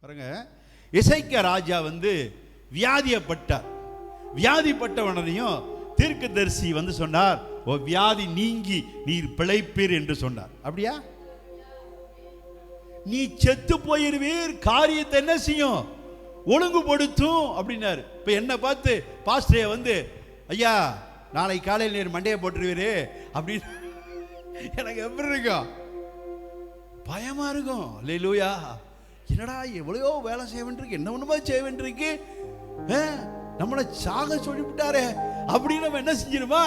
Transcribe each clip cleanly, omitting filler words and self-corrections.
பாருங்க, எசேக்கியா ராஜா வியாதியப்பட்டார். வியாதிப்பட்டவனையும் தீர்க்கதரிசி சொன்னார், ஓ வியாதி நீங்கி நீர் பிழைப்பீர் என்று சொன்னார். அப்படியா? நீ செத்து போயிருவீர், காரியத்தை என்ன செய்யும், ஒழுங்குபடுத்தும் அப்படின்னாரு. இப்ப என்ன பார்த்து பாஸ்டரே ஐயா நாளை காலையில் நீர் மண்டையை போட்டுருவீரு அப்படின்னு எனக்கு எப்படி இருக்கும்? பயமா இருக்கும். அல்லேலூயா. என்னடா எவ்வளோ வேலை செய்ய வேண்டியிருக்கு, என்ன ஒண்ணுமா செய்ய வேண்டியிருக்கு, நம்மளை சாக சொல்லிவிட்டாரே அப்படின்னு நம்ம என்ன செஞ்சிருமா,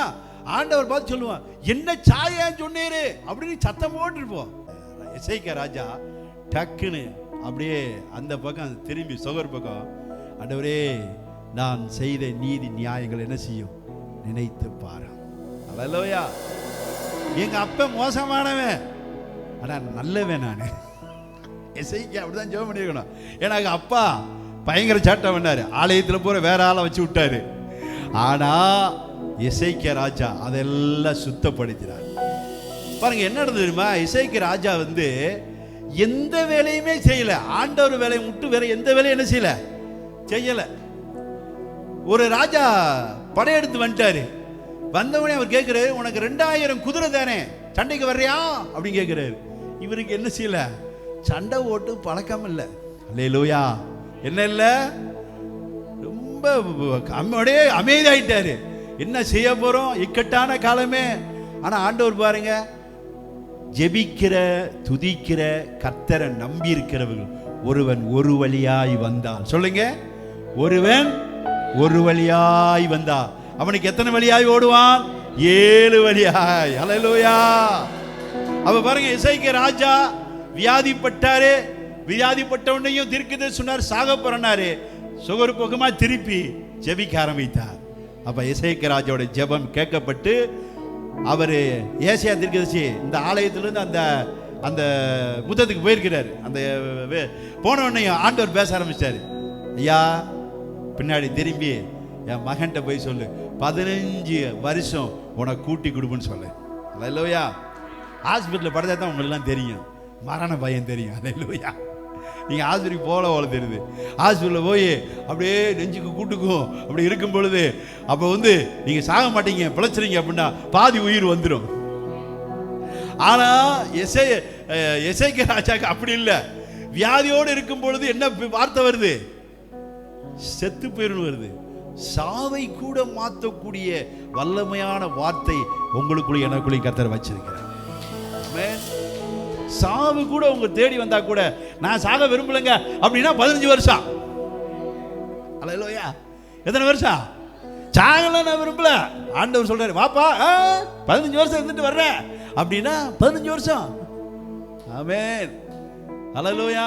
ஆண்டவர் பார்த்து சொல்லுவான், என்ன சாயான்னு சொன்னீரு அப்படின்னு சத்தம் போட்டுருப்போம். எசேக்கியா ராஜா டக்குன்னு அப்படியே அந்த பக்கம் திரும்பி சுகர் பக்கம், ஆண்டவரே நான் செய்த நீதி நியாயங்கள் என்ன செய்யும் நினைத்து பாரு. அல்லேலூயா. எங்க அப்ப மோசமானவன், ஆனா நல்லவன் நானு. எசேக்கியா அப்படிதான் ஜெபம் பண்ணிருக்கணும். எனக்கு அப்பா பயங்கர சாட்டம் பண்ணாரு, ஆலயத்தில் போற வேற ஆளை வச்சு விட்டாரு. ஆனா எசேக்கியா ராஜா அதெல்லாம் சுத்தப்படுத்தினார். பாருங்க என்ன நடந்தது தெரியுமா? எசேக்கியா ராஜா எந்த வேலையுமே செய்யல. ஆண்டவர் வேலையை விட்டு வேற எந்த வேலையும் என்ன செய்யல. ஒரு ராஜா படையெடுத்து வந்துட்டாரு. வந்தவனே அவர் கேட்கிறாரு, உனக்கு 2000 குதிரை தானே, சண்டைக்கு வர்றியா அப்படின்னு கேட்கிறாரு. இவருக்கு என்ன செய்யல, சண்டை ஓட்டு பழக்கம் இல்லை. அல்லேலூயா. என்ன இல்ல, ரொம்ப அப்படியே அமைதியாயிட்டாரு. என்ன செய்ய போறோம், இக்கட்டான காலமே. ஆனா ஆண்டவர் பாருங்க, ஜெபிக்கிற துதிக்கிற கர்த்தரை நம்பி இருக்கிறவர்கள் ஒருவன் ஒரு வழியாய் வந்தான். சொல்லுங்க, ஒருவன் ஒரு வழியாய் வந்தா அவனுக்கு எத்தனை வழியாய் ஓடுவான்? 7 வழியாய். அல்லேலூயா. அப்ப பாருங்க, எசேக்கியா ராஜா வியாதிப்பட்டாரு. வியாதிப்பட்டவனையும் தீர்க்கதரிசி சொன்னார், சாக போறாரு. சுகர் பக்கமா திருப்பி ஜெபிக்க ஆரம்பித்தார். அப்ப எசேக்கியா ராஜாவோட ஜெபம் கேட்கப்பட்டு அவரு ஏசாயா தீர்க்கதரிசி இந்த ஆலயத்திலிருந்து அந்த அந்த புத்தகத்துக்கு போயிருக்கிறாரு. அந்த போன உடனே ஆண்டவர் பேச ஆரம்பிச்சாரு, ஐயா பின்னாடி திரும்பி என் மகன்கிட்ட போய் சொல்லு, 15 வருஷம் உனக்கு கூட்டி கொடுப்புன்னு சொல்லு. அல்லேலூயா. ஹாஸ்பிட்டலில் படுத்தா தான் உங்களெல்லாம் தெரியும், மரண பயம் தெரியும். அல்லேலூயா. நீங்கள் ஆஸ்பத்திரிக்கு போல தெரியுது. ஹாஸ்பிட்டலில் போய் அப்படியே நெஞ்சுக்கு கூட்டுக்கும் அப்படி இருக்கும் பொழுது அப்போ நீங்கள் சாக மாட்டீங்க, பிழைச்சிருங்க அப்படின்னா பாதி உயிர் வந்துடும். ஆனால் எசேக்கியா ராஜாக்கு அப்படி இல்லை. வியாதியோடு இருக்கும் பொழுது என்ன வார்த்தை வருது? செத்து போயிருந்து வருது. சாவை கூட மாற்றக்கூடிய வல்லமையான வார்த்தை உங்களுக்குள்ள எனக்குள்ளே கர்த்தர் வச்சிருக்கிறார். சாவு கூட உங்க தேடி வந்தா கூட நான் சாக விரும்பலங்க அப்படின்னா 15 வருஷம். அல்லேலூயா. எத்தனை வருஷம்? சாகலாம் நான் விரும்பல. ஆண்டவர் சொல்றாரு, வாப்பா 15 வருஷம் இருந்துட்டு வர்றேன் அப்படின்னா 15 வருஷம். ஆமென். அல்லேலூயா.